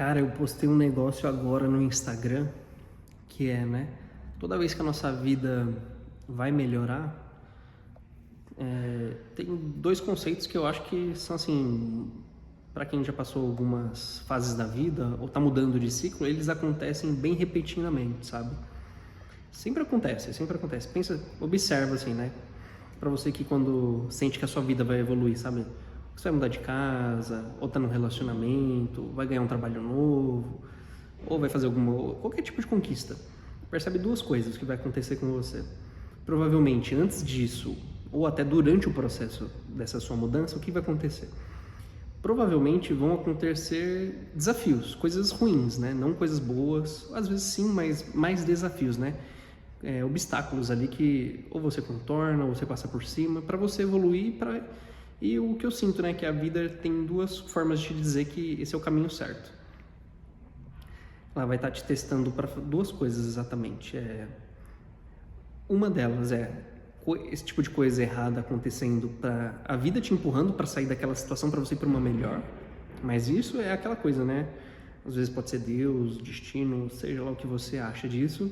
Cara, eu postei um negócio agora no Instagram que é, né? Toda vez que a nossa vida vai melhorar, tem dois conceitos que eu acho que são assim, para quem já passou algumas fases da vida ou tá mudando de ciclo, eles acontecem bem repetidamente, sabe? Sempre acontece, sempre acontece. Pensa, observa assim, né? Pra você que quando sente que a sua vida vai evoluir, sabe? Você vai mudar de casa, ou tá num relacionamento, vai ganhar um trabalho novo, ou vai fazer qualquer tipo de conquista. Percebe duas coisas que vai acontecer com você. Provavelmente antes disso, ou até durante o processo dessa sua mudança, o que vai acontecer? Provavelmente vão acontecer desafios, coisas ruins, né? Não coisas boas, às vezes sim, mas mais desafios, né? Obstáculos ali que ou você contorna, ou você passa por cima, para você evoluir. E o que eu sinto, né? Que a vida tem duas formas de te dizer que esse é o caminho certo. Ela vai estar te testando para duas coisas exatamente. Uma delas é esse tipo de coisa errada acontecendo, para a vida te empurrando para sair daquela situação para você ir para uma melhor. Mas isso é aquela coisa, né? Às vezes pode ser Deus, destino, seja lá o que você acha disso.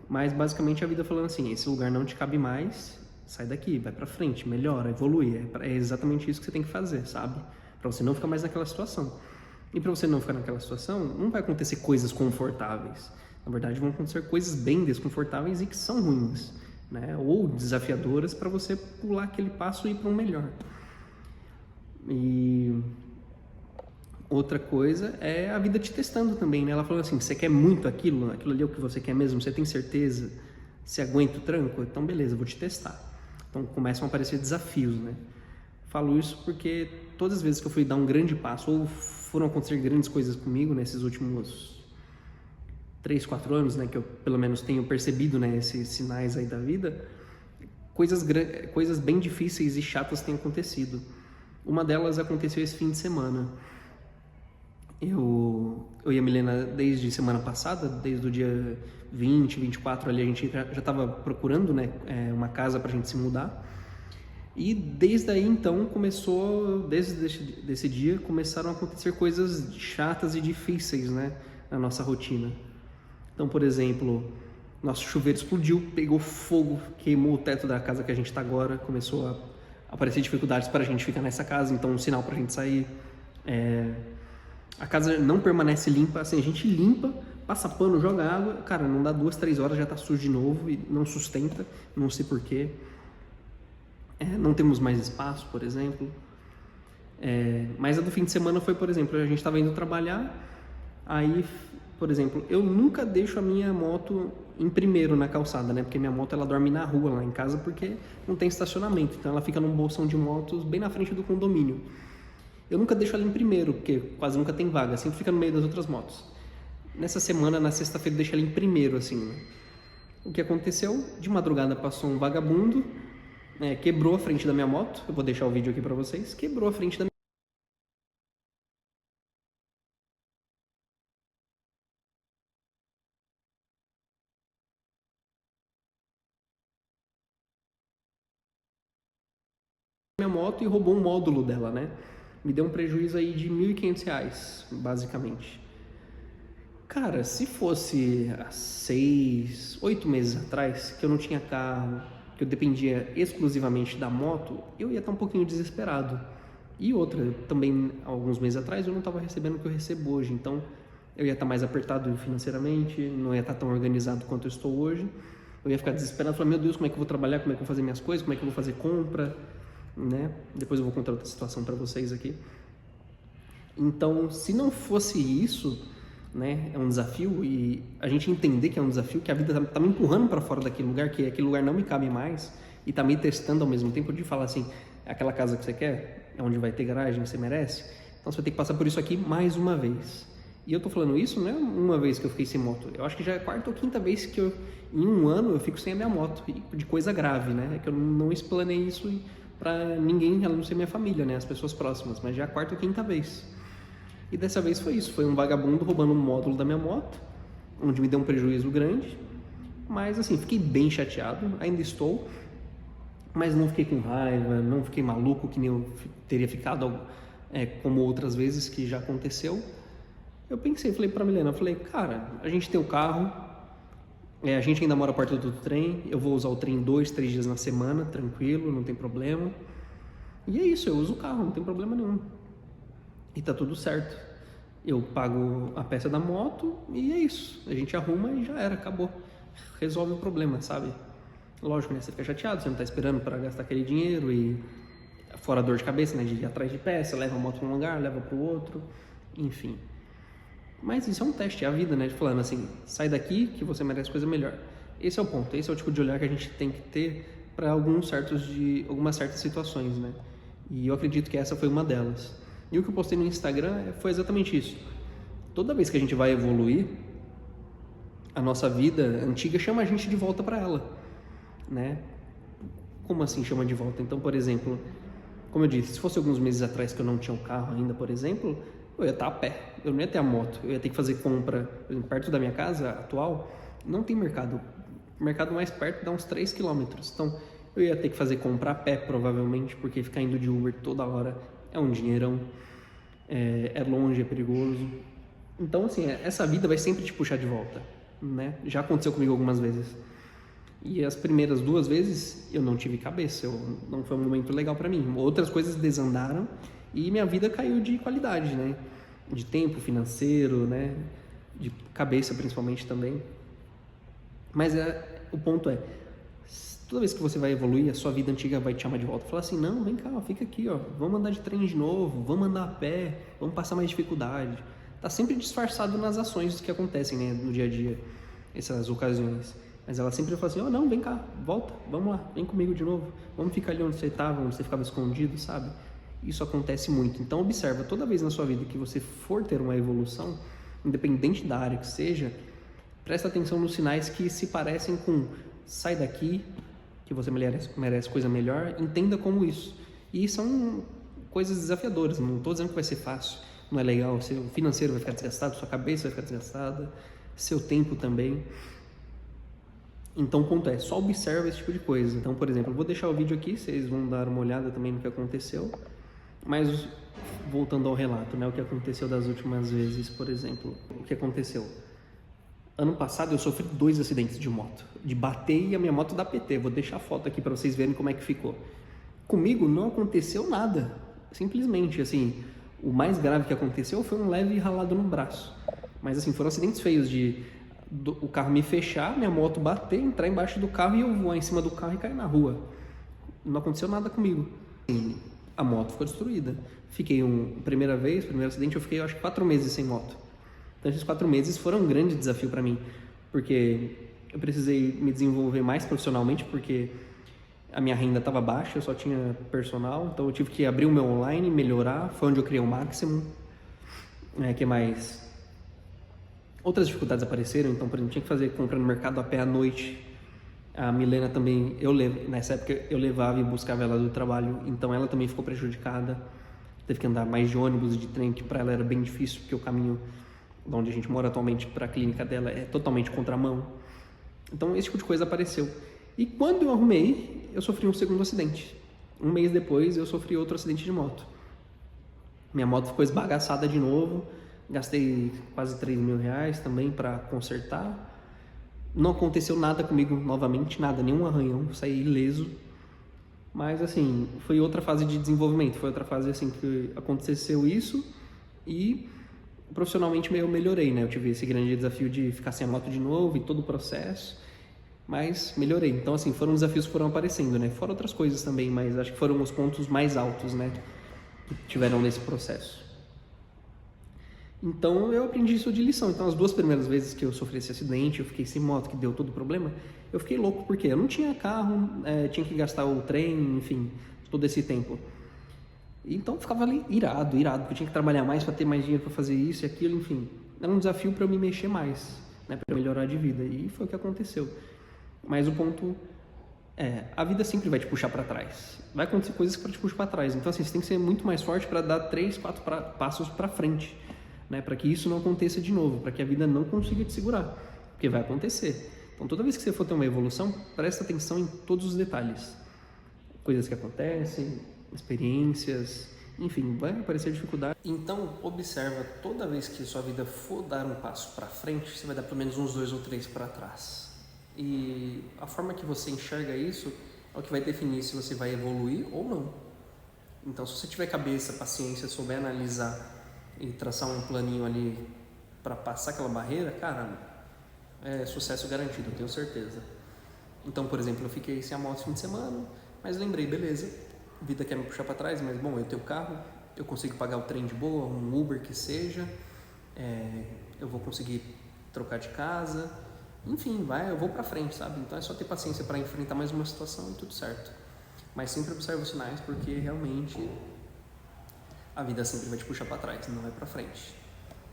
Mas basicamente a vida falando assim, esse lugar não te cabe mais, sai daqui, vai para frente, melhora, evolui. É exatamente isso que você tem que fazer, sabe? Para você não ficar mais naquela situação. E para você não ficar naquela situação, não vai acontecer coisas confortáveis. Na verdade, vão acontecer coisas bem desconfortáveis e que são ruins, né? Ou desafiadoras para você pular aquele passo e ir para um melhor. E outra coisa é a vida te testando também, né? Ela falando assim, você quer muito aquilo ali é o que você quer mesmo, você tem certeza? Você aguenta o tranco? Então beleza, eu vou te testar. Então começam a aparecer desafios, né? Falo isso porque todas as vezes que eu fui dar um grande passo, ou foram acontecer grandes coisas comigo nesses últimos 3, 4 anos, né, que eu pelo menos tenho percebido, né, esses sinais aí da vida, coisas bem difíceis e chatas têm acontecido. Uma delas aconteceu esse fim de semana. Eu e a Milena, desde semana passada, desde o dia 20, 24 ali, a gente já estava procurando, né, uma casa pra gente se mudar. E desde aí então desde desse dia, começaram a acontecer coisas chatas e difíceis, né, na nossa rotina. Então, por exemplo, nosso chuveiro explodiu, pegou fogo, queimou o teto da casa que a gente está agora, começou a aparecer dificuldades para a gente ficar nessa casa, então um sinal para a gente sair. A casa não permanece limpa, assim, a gente limpa, passa pano, joga água, cara, não dá 2, 3 horas, já está sujo de novo e não sustenta, não sei porquê. Não temos mais espaço, por exemplo. Mas a do fim de semana foi, por exemplo, a gente estava indo trabalhar, aí, por exemplo, eu nunca deixo a minha moto em primeiro na calçada, né? Porque minha moto ela dorme na rua lá em casa porque não tem estacionamento, então ela fica num bolsão de motos bem na frente do condomínio. Eu nunca deixo ela em primeiro, porque quase nunca tem vaga, sempre fica no meio das outras motos. Nessa semana, na sexta-feira, eu deixei ela em primeiro, assim, né? O que aconteceu? De madrugada passou um vagabundo, quebrou a frente da minha moto, eu vou deixar o vídeo aqui pra vocês, quebrou a frente da minha moto e roubou um módulo dela, né? Me deu um prejuízo aí de R$ 1.500, basicamente. Cara, se fosse há 6, 8 meses atrás, que eu não tinha carro, que eu dependia exclusivamente da moto, eu ia estar um pouquinho desesperado. E outra, também alguns meses atrás eu não estava recebendo o que eu recebo hoje, então eu ia estar mais apertado financeiramente, não ia estar tão organizado quanto eu estou hoje. Eu ia ficar desesperado, falar, meu Deus, como é que eu vou trabalhar, como é que eu vou fazer minhas coisas, como é que eu vou fazer compra, né? Depois eu vou contar outra situação para vocês aqui. Então, se não fosse isso, né, é um desafio, e a gente entender que é um desafio, que a vida tá me empurrando para fora daquele lugar, que aquele lugar não me cabe mais, e tá me testando ao mesmo tempo, de falar assim, é aquela casa que você quer, é onde vai ter garagem, você merece, então você vai ter que passar por isso aqui mais uma vez. E eu tô falando isso, não é uma vez que eu fiquei sem moto, eu acho que já é a quarta ou quinta vez que em um ano, eu fico sem a minha moto, de coisa grave, né, é que eu não explanei isso para ninguém, a não ser minha família, né, as pessoas próximas, mas já é a quarta ou quinta vez. E dessa vez foi isso, foi um vagabundo roubando um módulo da minha moto, onde me deu um prejuízo grande, mas assim, fiquei bem chateado, ainda estou, mas não fiquei com raiva, não fiquei maluco que nem eu teria ficado, como outras vezes que já aconteceu. Eu pensei, falei pra Milena, eu falei, cara, a gente tem o carro, a gente ainda mora perto do trem, eu vou usar o trem 2, 3 dias na semana, tranquilo, não tem problema. E é isso, eu uso o carro, não tem problema nenhum. E tá tudo certo. Eu pago a peça da moto e é isso. A gente arruma e já era, acabou. Resolve o problema, sabe? Lógico, né? Você fica chateado, você não tá esperando para gastar aquele dinheiro e fora dor de cabeça, né? De ir atrás de peça, leva a moto para um lugar, leva para o outro, enfim. Mas isso é um teste, é a vida, né? Falando assim, sai daqui que você merece coisa melhor. Esse é o ponto, esse é o tipo de olhar que a gente tem que ter para algumas certas situações, né? E eu acredito que essa foi uma delas. E o que eu postei no Instagram foi exatamente isso. Toda vez que a gente vai evoluir, a nossa vida antiga chama a gente de volta para ela, né? Como assim chama de volta? Então, por exemplo, como eu disse, se fosse alguns meses atrás que eu não tinha um carro ainda, por exemplo, eu ia estar a pé, eu não ia ter a moto, eu ia ter que fazer compra. Por exemplo, perto da minha casa atual, não tem mercado. O mercado mais perto dá uns 3 quilômetros. Então, eu ia ter que fazer compra a pé, provavelmente, porque ficar indo de Uber toda hora é um dinheirão, é longe, é perigoso. Então, assim, essa vida vai sempre te puxar de volta, né? Já aconteceu comigo algumas vezes. E as primeiras 2 vezes eu não tive cabeça, não foi um momento legal para mim. Outras coisas desandaram e minha vida caiu de qualidade, né? De tempo, financeiro, né? De cabeça principalmente também. Mas o ponto é, toda vez que você vai evoluir, a sua vida antiga vai te chamar de volta. Falar assim, não, vem cá, fica aqui, ó, vamos andar de trem de novo, vamos andar a pé, vamos passar mais dificuldade. Tá sempre disfarçado nas ações que acontecem, né, no dia a dia, essas ocasiões. Mas ela sempre fala assim, não, vem cá, volta, vamos lá, vem comigo de novo, vamos ficar ali onde você estava, onde você ficava escondido, sabe? Isso acontece muito. Então observa, toda vez na sua vida que você for ter uma evolução, independente da área que seja, presta atenção nos sinais que se parecem com sai daqui, que você merece coisa melhor, entenda como isso. E são coisas desafiadoras, não estou dizendo que vai ser fácil, não é legal, seu financeiro vai ficar desgastado, sua cabeça vai ficar desgastada, seu tempo também. Então o ponto é, só observa esse tipo de coisa. Então, por exemplo, eu vou deixar o vídeo aqui, vocês vão dar uma olhada também no que aconteceu, mas voltando ao relato, né, o que aconteceu das últimas vezes, por exemplo, o que aconteceu? Ano passado eu sofri 2 acidentes de moto, de bater e a minha moto dar PT. Vou deixar a foto aqui para vocês verem como é que ficou. Comigo não aconteceu nada, simplesmente, assim, o mais grave que aconteceu foi um leve ralado no braço. Mas assim, foram acidentes feios o carro me fechar, minha moto bater, entrar embaixo do carro e eu voar em cima do carro e cair na rua. Não aconteceu nada comigo. A moto ficou destruída. Primeiro acidente, eu fiquei acho que 4 meses sem moto. Então esses 4 meses foram um grande desafio para mim, porque eu precisei me desenvolver mais profissionalmente, porque a minha renda estava baixa, eu só tinha personal, então eu tive que abrir o meu online, melhorar, foi onde eu criei o máximo. Que mais? Outras dificuldades apareceram, então por exemplo, tinha que fazer compra no mercado a pé à noite. A Milena também, nessa época eu levava e buscava ela do trabalho, então ela também ficou prejudicada, teve que andar mais de ônibus e de trem, que para ela era bem difícil, porque o caminho de onde a gente mora atualmente para a clínica dela é totalmente contramão. Então esse tipo de coisa apareceu. E quando eu arrumei, eu sofri um segundo acidente. 1 mês depois eu sofri outro acidente de moto. Minha moto ficou esbagaçada de novo, gastei quase 3 mil reais também para consertar. Não aconteceu nada comigo novamente, nada, nenhum arranhão, saí ileso. Mas assim, foi outra fase de desenvolvimento, foi outra fase assim que aconteceu isso e profissionalmente eu melhorei, né? Eu tive esse grande desafio de ficar sem a moto de novo e todo o processo, mas melhorei. Então, assim, foram desafios que foram aparecendo, né? Fora outras coisas também, mas acho que foram os pontos mais altos, né? Que tiveram nesse processo. Então, eu aprendi isso de lição. Então, as 2 primeiras vezes que eu sofri esse acidente, eu fiquei sem moto, que deu todo o problema, eu fiquei louco, porque eu não tinha carro, tinha que gastar o trem, enfim, todo esse tempo. Então eu ficava ali irado, porque eu tinha que trabalhar mais para ter mais dinheiro para fazer isso e aquilo, enfim. Era um desafio para eu me mexer mais, né, para melhorar de vida, e foi o que aconteceu. Mas o ponto a vida sempre vai te puxar para trás. Vai acontecer coisas para te puxar para trás. Então assim, você tem que ser muito mais forte para dar 3, 4 passos para frente, né, para que isso não aconteça de novo, para que a vida não consiga te segurar, porque vai acontecer. Então toda vez que você for ter uma evolução, presta atenção em todos os detalhes. Coisas que acontecem, experiências, enfim, vai aparecer dificuldade. Então, observa, toda vez que sua vida for dar um passo para frente, você vai dar pelo menos uns 2 ou 3 para trás. E a forma que você enxerga isso é o que vai definir se você vai evoluir ou não. Então, se você tiver cabeça, paciência, souber analisar e traçar um planinho ali para passar aquela barreira, cara, é sucesso garantido, eu tenho certeza. Então, por exemplo, eu fiquei sem a moto no fim de semana, mas lembrei, beleza, a vida quer me puxar para trás, mas bom, eu tenho carro, eu consigo pagar o trem de boa, um Uber que seja, eu vou conseguir trocar de casa, enfim, eu vou para frente, sabe? Então é só ter paciência para enfrentar mais uma situação e tudo certo. Mas sempre observe os sinais, porque realmente a vida sempre vai te puxar para trás, não vai para frente.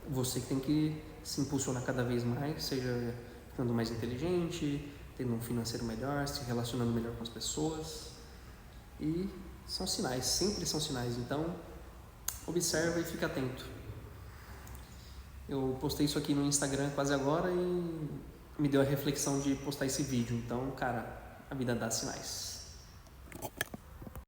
Você que tem que se impulsionar cada vez mais, seja ficando mais inteligente, tendo um financeiro melhor, se relacionando melhor com as pessoas. E são sinais, sempre são sinais. Então, observa e fica atento. Eu postei isso aqui no Instagram quase agora e me deu a reflexão de postar esse vídeo. Então, cara, a vida dá sinais.